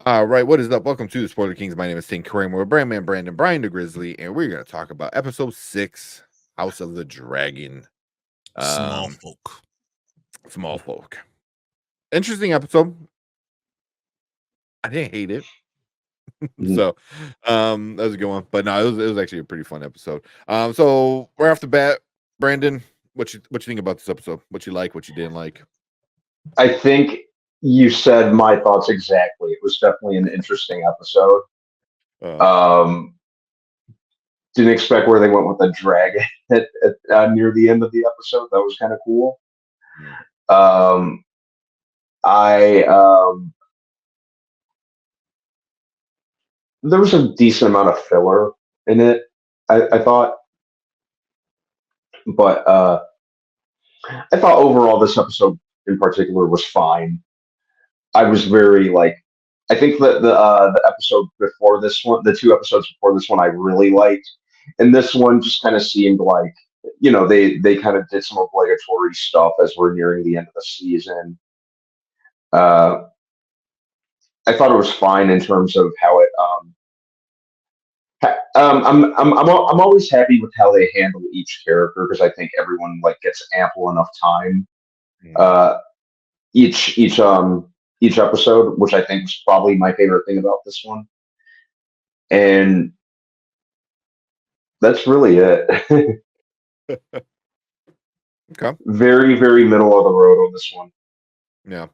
All right, what is up? Welcome to the Spoiler Kings. My name is Tim Kramer with Brandman Brandon, Brian the Grizzly, and we're going to talk about episode 6, House of the Dragon. Small Um, folk. Small Folk. Interesting episode. I didn't hate it. Mhm. So that was a good one. But no, it was actually a pretty fun episode. So right off the bat, Brandon, what you think about this episode? What you like, what you didn't like? I think you said my thoughts exactly. It was definitely an interesting episode. Uh, Um, didn't expect where they went with the dragon near the end of the episode. That was kind of cool. mm, Um, I there was a decent amount of filler in it. I thought, but I thought overall this episode in particular was fine. I was very like I think that the episode before this one, the two episodes before this one, I really liked, and this one just kind of seemed like they kind of did some obligatory stuff as we're nearing the end of the season. Uh, I thought it was fine in terms of how it. I'm always happy with how they handle each character because I think everyone like gets ample enough time. mm. Uh, each episode, which I think is probably my favorite thing about this one. And that's really it. Okay. Very, very middle of the road on this one. Yeah.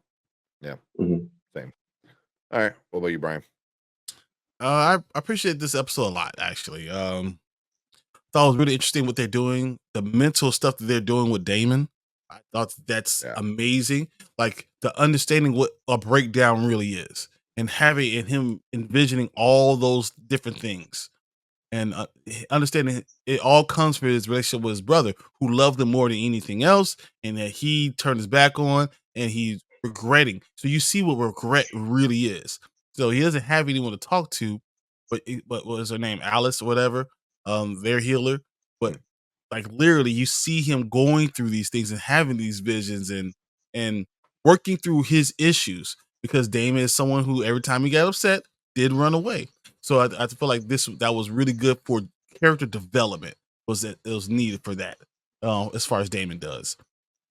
Yeah. Mhm. Same. All right. What about you, Brian? I appreciate this episode a lot, actually. Thought it was really interesting what they're doing, the mental stuff that they're doing with Damon. I thought that's Yeah. amazing. Like the understanding what a breakdown really is, and having and him envisioning all those different things, and understanding it all comes from his relationship with his brother, who loved him more than anything else, and that he turned his back on, and he's regretting. So you see what regret really is. So he doesn't have anyone to talk to, but what was her name, Alice or whatever, their healer. But Mm. like literally, you see him going through these things and having these visions and working through his issues because Damon is someone who every time he got upset did run away. So I feel like that was really good for character development. Was that it was needed for that, as far as Damon does.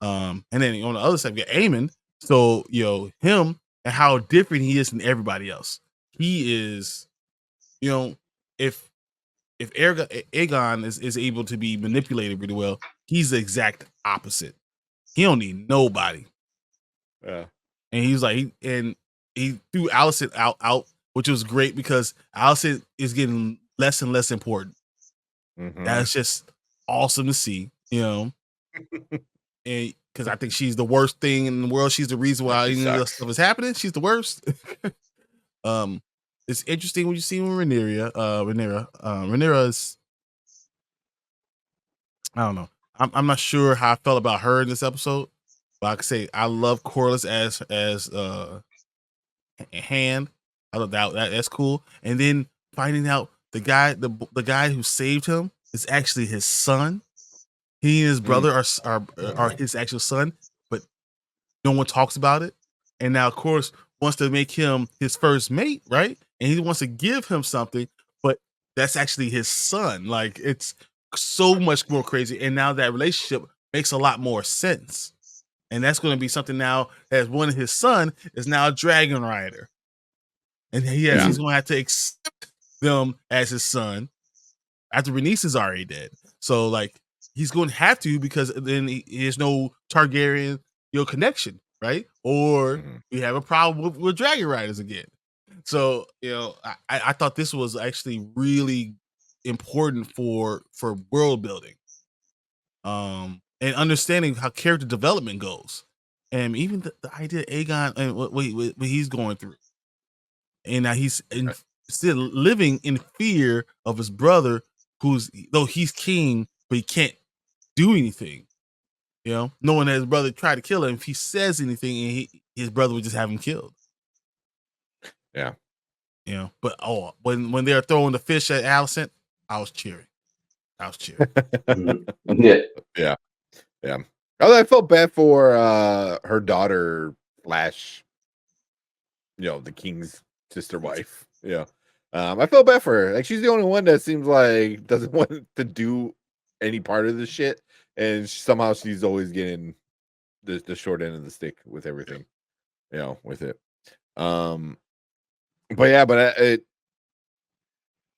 And then on the other side, we got Aemond. So him and how different he is than everybody else. He is, you know, if Aegon is able to be manipulated really well, he's the exact opposite. He don't need nobody. Yeah. And he's like, he threw Allison out, which was great because Allison is getting less and less important. Mm-hmm. That's just awesome to see, and because I think she's the worst thing in the world. She's the reason why any of this stuff is happening. She's the worst. It's interesting when you see Rhaenyra. Rhaenyra is, I don't know. I'm not sure how I felt about her in this episode, but I can say I love Corlys as Hand. I thought that's cool. And then finding out the guy who saved him is actually his son. He and his brother are his actual son, but no one talks about it. And now, of course, wants to make him his first mate, right? And he wants to give him something, but that's actually his son. Like it's so much more crazy. And now that relationship makes a lot more sense. And that's going to be something now as one of his son is now a dragon rider. And he's going to have to accept them as his son after Rhaenys is already dead. So like he's going to have to because then there's no Targaryen connection, right? Or we have a problem with dragon riders again. So I thought this was actually really important for world building, and understanding how character development goes, and even the idea of Aegon and what he's going through. And now he's still living in fear of his brother, though he's king, but he can't do anything. Knowing that his brother tried to kill him, if he says anything, and his brother would just have him killed. Yeah. But when they're throwing the fish at Alicent, I was cheering. Yeah. Yeah. I felt bad for her daughter / the king's sister wife. Yeah. I felt bad for her. Like she's the only one that seems like doesn't want to do any part of this shit, and somehow she's always getting the short end of the stick with everything. With it. But yeah, but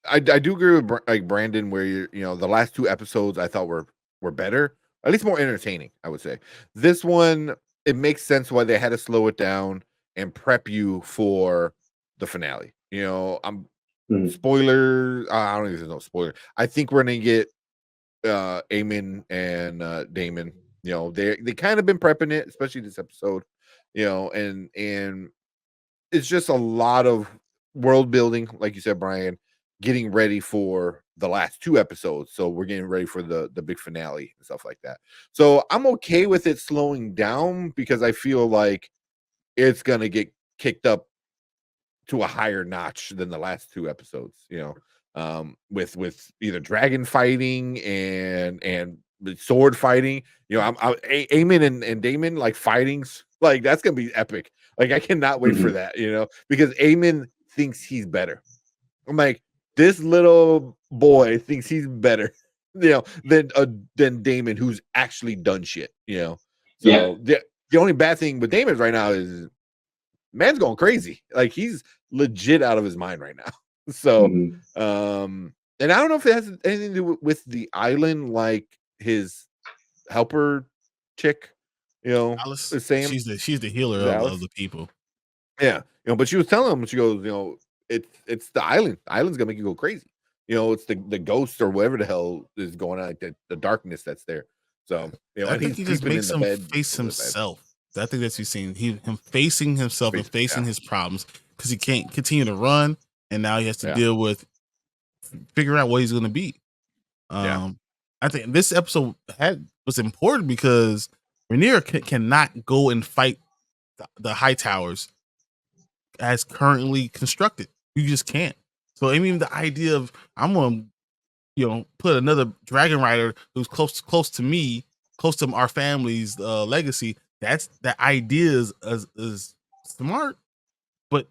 I do agree with like Brandon, where the last two episodes I thought were better, at least more entertaining. I would say this one, it makes sense why they had to slow it down and prep you for the finale. I'm Mhm. spoiler. I don't even know, there's no spoiler. I think we're gonna get Aemond and Damon. They kind of been prepping it, especially this episode. And it's just a lot of world building, like you said, Brian, getting ready for the last two episodes. So we're getting ready for the big finale and stuff like that. So I'm okay with it slowing down because I feel like it's gonna get kicked up to a higher notch than the last two episodes. With either dragon fighting and sword fighting. Aemon and Damon like fightings, like that's gonna be epic. Like I cannot wait for Mhm. that. Because Aemon thinks he's better. I'm like, this little boy thinks he's better, than Damon, who's actually done shit. Yeah. So the only bad thing with Damon right now is man's going crazy. Like he's legit out of his mind right now. So, Mhm. and I don't know if it has anything to do with the island, like his helper chick, Alice, is Sam, she's the healer is of Alice. the people. Yeah, but she was telling him, she goes, it's the island. The island's gonna make you go crazy. It's the ghost or whatever the hell is going on, like the darkness that's there. So, I and think he's he just sleeping in makes the him bed. face Really bad. himself. I think that's what you're seeing. Him facing himself and facing his problems because he can't continue to run, and now he has to Yeah. deal with figuring out what he's going to be. Yeah. I think this episode was important because Rhaenyra cannot go and fight the high towers as currently constructed. You just can't. So I mean, the idea of I'm gonna put another dragon rider who's close to me, close to our family's legacy. That idea is smart, but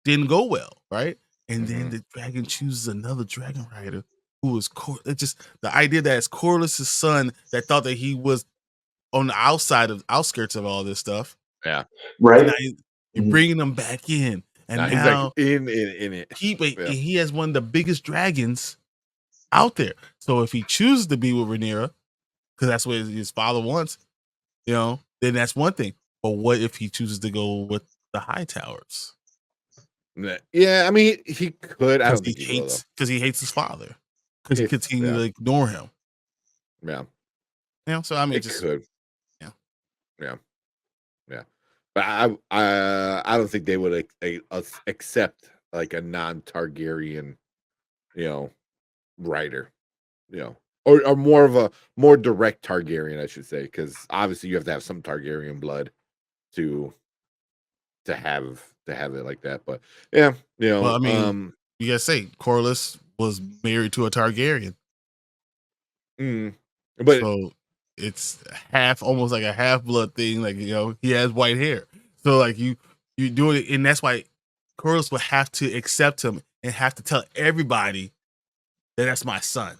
didn't go well, right? And then the dragon chooses another dragon rider who is it's just the idea that it's Corlys's son that thought that he was on the outskirts of all this stuff. Yeah. And Right. now you're Mhm. bringing him back in, and Now he's like now in it. Yeah. he has one of the biggest dragons out there. So if he chooses to be with Rhaenyra, because that's what his father wants, then that's one thing. But what if he chooses to go with the high towers? Yeah, I mean he could. I Because don't think he will though. he hates his father. Because he continued Yeah, to ignore him. yeah, So I mean, it just could. yeah. Yeah, yeah. But I don't think they would accept like a non-Targaryen, writer, or more of a more direct Targaryen, I should say, because obviously you have to have some Targaryen blood to have it like that. But yeah, Well, I mean, you gotta say Corlys was married to a Targaryen. mm, but So it's almost like a half blood thing. Like, he has white hair. So like you doing it, and that's why Corlys would have to accept him and have to tell everybody that that's my son.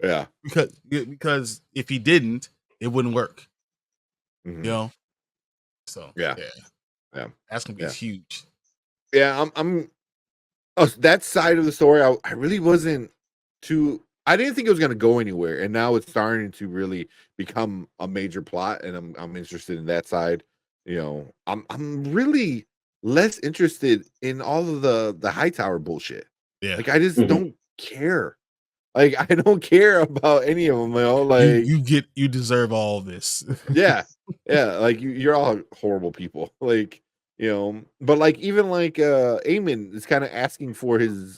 yeah, Because if he didn't, it wouldn't work. mhm, So yeah, yeah, yeah, that's gonna be yeah, huge. yeah. I'm Oh, that side of the story, I really wasn't too. I didn't think it was going to go anywhere, and now it's starting to really become a major plot, and I'm interested in that side. I'm really less interested in all of the Hightower bullshit. Yeah, Like I just Mhm. don't care. Like I don't care about any of them. Like you deserve all this. yeah, yeah, like you're all horrible people. Like, but like even like Aemon is kind of asking for his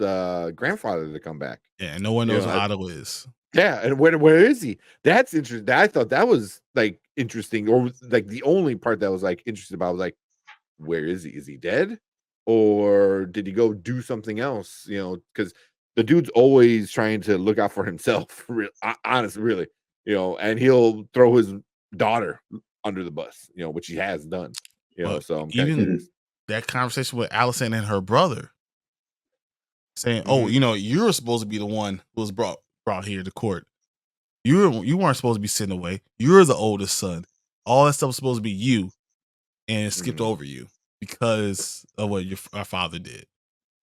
grandfather to come back. Yeah, no one You knows know, what I- Otto is. yeah, and where is he? That's interesting. I thought that was like interesting, or like the only part that was like interesting about was like, where is he? Is he dead? Or did he go do something else? Because the dude's always trying to look out for himself, honest, really, and he'll throw his daughter under the bus, which he has done, But so I'm kind of even Mhm. curious. that conversation with Allison and her brother, saying, "Oh, Mhm. you're supposed to be the one who was brought here to court. You weren't supposed to be sent away. You're the oldest son. All that stuff was supposed to be you, and it skipped Mhm. over you because of what our father did."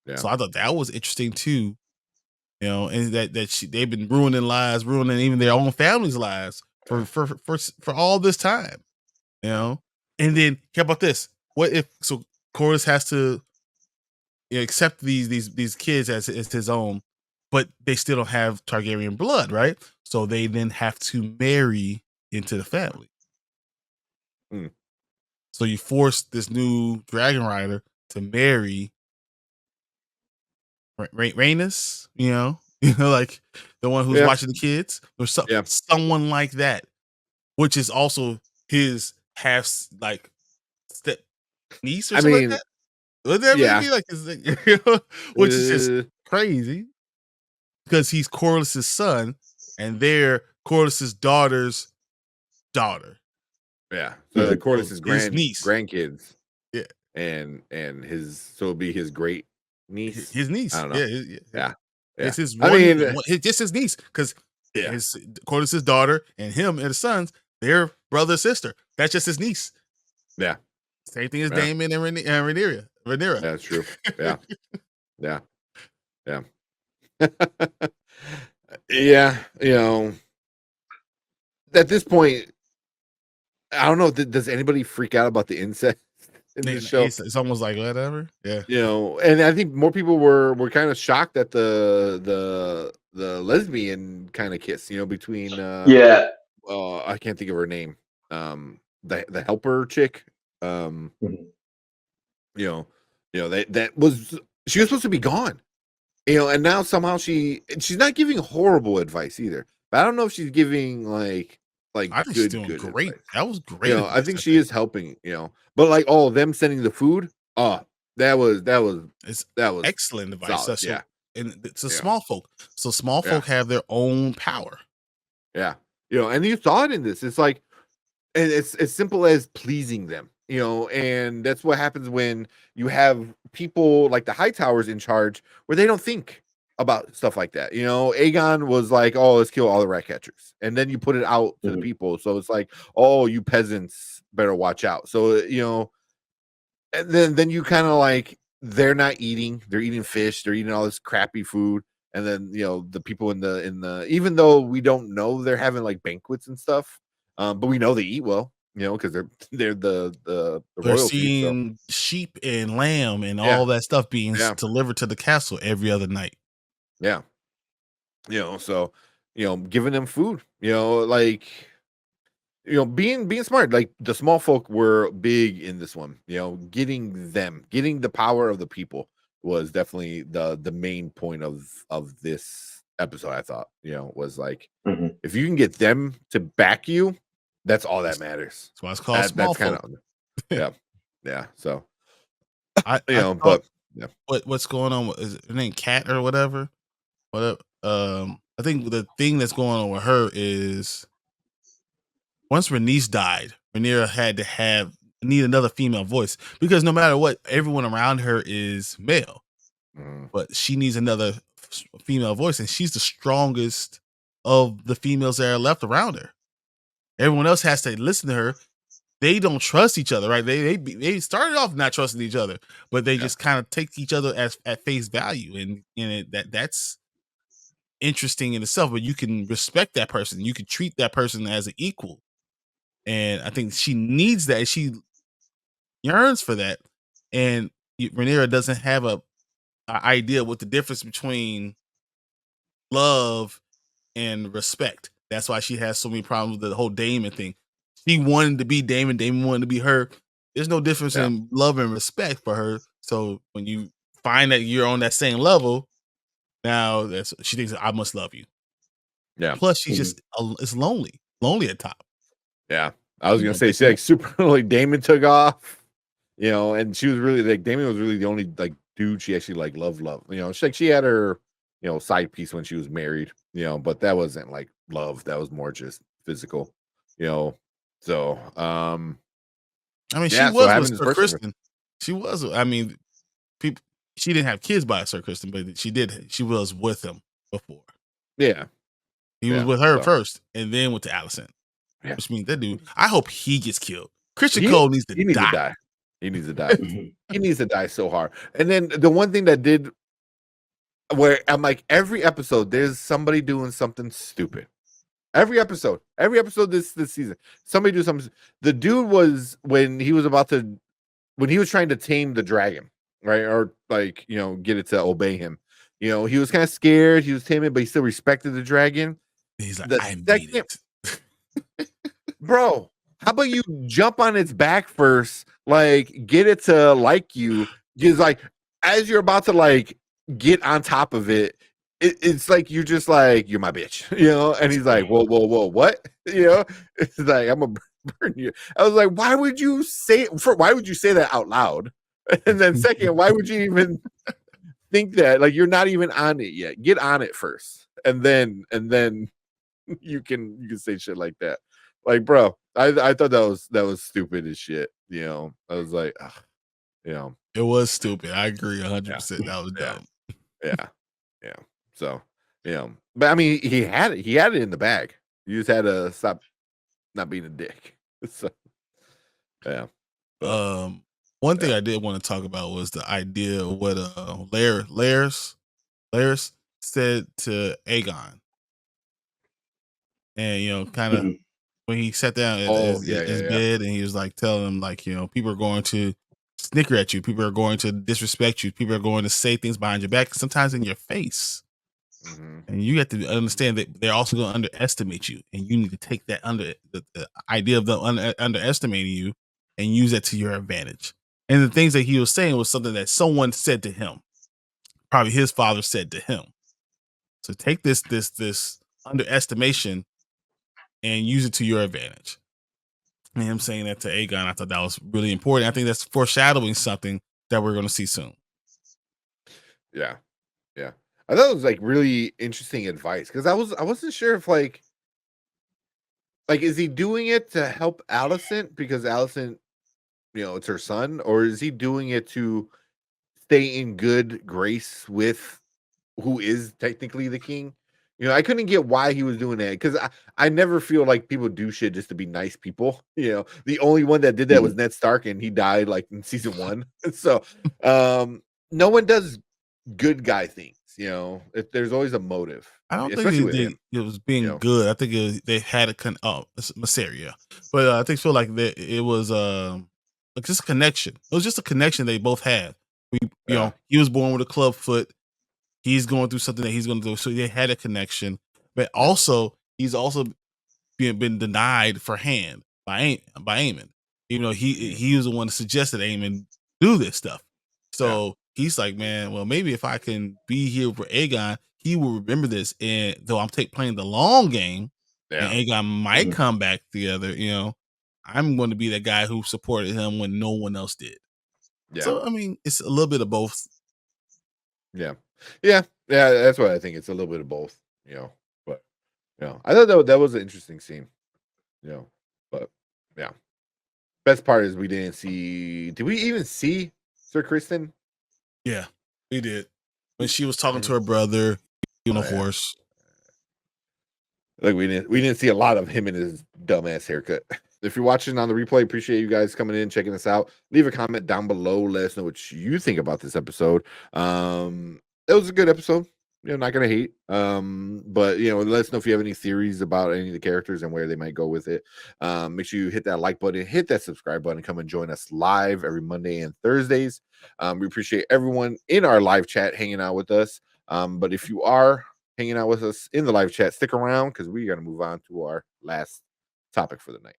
Yeah. So I thought that was interesting too. And they've been ruining lives, ruining even their own families' lives Yeah. for all this time. And then how about this? What if Corlys has to accept these kids as his own, but they still don't have Targaryen blood, right? So they then have to marry into the family. Mm. So you force this new dragon rider to marry Rhaenys, like the one who's Yeah. watching the kids, or Yeah. someone like that, which is also his half like step niece or I something like mean, that. Would that really yeah. be like his, which is just Uh, crazy because he's Corlys's son and they're Corlys's daughter's daughter. yeah. So So Corliss's his niece, grandkids yeah, and his so it'll be his great niece. his I niece, don't know. yeah, Yeah. Yeah. it's his I mean, just his niece because yeah. his Corlys's daughter and him and his sons, they're brother sister. That's just his niece. Yeah. Same thing as Yeah. Daemon and Rhaenyra. That's true. Yeah. Yeah. Yeah. Yeah, at this point, I don't know. Does anybody freak out about the incest in this show? It's almost like whatever. Yeah. And I think more people were kind of shocked at the lesbian kind of kiss, between Yeah. I can't think of her name, the helper chick, Mhm. that was she was supposed to be gone, and now somehow she's not giving horrible advice either, but I don't know if she's giving like I think she's doing good great. advice. That was great I advice, think I she think. is helping, but like all them sending the food, that was It's that was excellent advice. solid. So Yeah. and it's a Yeah. small folk. So small Yeah. folk have their own power. Yeah. And you saw it in this. It's like, and it's as simple as pleasing them, and that's what happens when you have people like the high towers in charge where they don't think about stuff like that. Aegon was like, oh, let's kill all the rat catchers. And then you put it out to the Mhm. people. So it's like, oh, you peasants better watch out. So, and then you kind of like they're not eating, they're eating fish, they're eating all this crappy food. And then the people in the even though we don't know they're having like banquets and stuff, but we know they eat well, because they're the They're royalty. So seeing sheep and lamb and yeah, all that stuff being yeah, delivered to the castle every other night. yeah. So giving them food, like being smart, like the small folk were big in this one, getting the power of the people was definitely the main point of this episode. I thought, was like, Mhm. if you can get them to back you, that's all that That's matters. why it's called small That's kind folk. of, yeah, yeah. So I thought but yeah. what's going on with is her name Cat or whatever? Whatever. I think the thing that's going on with her is once Rhaenys died, Rhaenyra had to need another female voice because no matter what, everyone around her is male, Mm, but she needs another female voice, and she's the strongest of the females that are left around her. Everyone else has to listen to her. They don't trust each other, right? They started off not trusting each other, but they yeah, just kind of take each other as at face value, and that's interesting in itself. But you can respect that person, you can treat that person as an equal, and I think she needs that. She yearns for that, and Rhaenyra doesn't have a idea what the difference between love and respect. That's why she has so many problems with the whole Damon thing. She wanted to be Damon, Damon wanted to be her. There's no difference yeah, in love and respect for her. So when you find that you're on that same level, now she thinks I must love you. yeah, Plus, she's Mhm. just it's lonely at top. yeah. I was gonna say, That's see, like super like Damon took off, and she was really like Damon was really the only like dude she actually like love. She had her side piece when she was married, but that wasn't like love. That was more just physical, you know. So I mean, she yeah. So was with having this Sir person, Kristen. She was. I mean, people. She didn't have kids by Sir Kristen, but she did. She was with him before. Yeah. He was Yeah, with her so. first, and then went to Allison. Yeah. Which means that dude. I hope he gets killed. Christian He Cole needs to needs die. to die. He needs to die. He needs to die so hard. And then the one thing that did, where I'm like, every episode there's somebody doing something stupid. Every episode this season, somebody do something. The dude was when he was trying to tame the dragon, right? Or like, get it to obey him. He was kind of scared. He was timid, but he still respected the dragon. He's like, The I made second, it. bro, how about you jump on its back first, like get it to like you? Because like as you're about to like get on top of it, it's like you're just like, you're my bitch, and he's like, whoa, what? It's like, I'm gonna burn you. I was like, why would you say that out loud? And then second, why would you even think that? Like, you're not even on it yet. Get on it first, and then you can say shit like that. Like, bro, I thought that was stupid as shit. I was like, ugh, It was stupid. I agree 100%. That was dumb. Yeah. So, but I mean, he had it in the bag. You just had to stop not being a dick. So, yeah. But, one thing I did want to talk about was the idea of what Lair's said to Aegon. And kind of when he sat down at his bed and he was like telling him, like, people are going to snicker at you, people are going to disrespect you, people are going to say things behind your back, sometimes in your face. And you have to understand that they're also going to underestimate you, and you need to take that the idea of them underestimating you and use that to your advantage. And the things that he was saying was something that someone said to him, probably his father said to him. So take this underestimation and use it to your advantage. And him saying that to Aegon, I thought that was really important. I think that's foreshadowing something that we're going to see soon. Yeah. I thought it was like really interesting advice, because I wasn't sure if like is he doing it to help Alicent because Alicent, it's her son, or is he doing it to stay in good grace with who is technically the king? I couldn't get why he was doing that, because I never feel like people do shit just to be nice people. The only one that did that was Ned Stark, and he died like in season 1. So no one does good guy things. If there's always a motive. I don't especially think with him. it was being good. I think they had a it's Masseria, but I think like that it was like just a connection. It was just a connection they both had. He was born with a club foot. He's going through something that he's going to do, so they had a connection. But also, he's also been denied for hand by Aemond. Even though he was the one that suggested Aemond do this stuff. So he's like, man, well, maybe if I can be here for Aegon, he will remember this. And though I'm playing the long game, and Aegon might come back together, I'm going to be that guy who supported him when no one else did. So I mean, it's a little bit of both. Yeah. That's what I think. It's a little bit of both. But I thought that was an interesting scene. But yeah. Best part is we didn't see. Did we even see Sir Kristen? Yeah, we did. When she was talking to her brother on a horse. Like we didn't see a lot of him in his dumbass haircut. If you're watching on the replay, appreciate you guys coming in, checking us out. Leave a comment down below. Let us know what you think about this episode. It was a good episode. Not gonna hate. But let us know if you have any theories about any of the characters and where they might go with it. Make sure you hit that like button, hit that subscribe button, come and join us live every Monday and Thursdays. We appreciate everyone in our live chat hanging out with us. But if you are hanging out with us in the live chat, stick around, because we got to move on to our last topic for the night.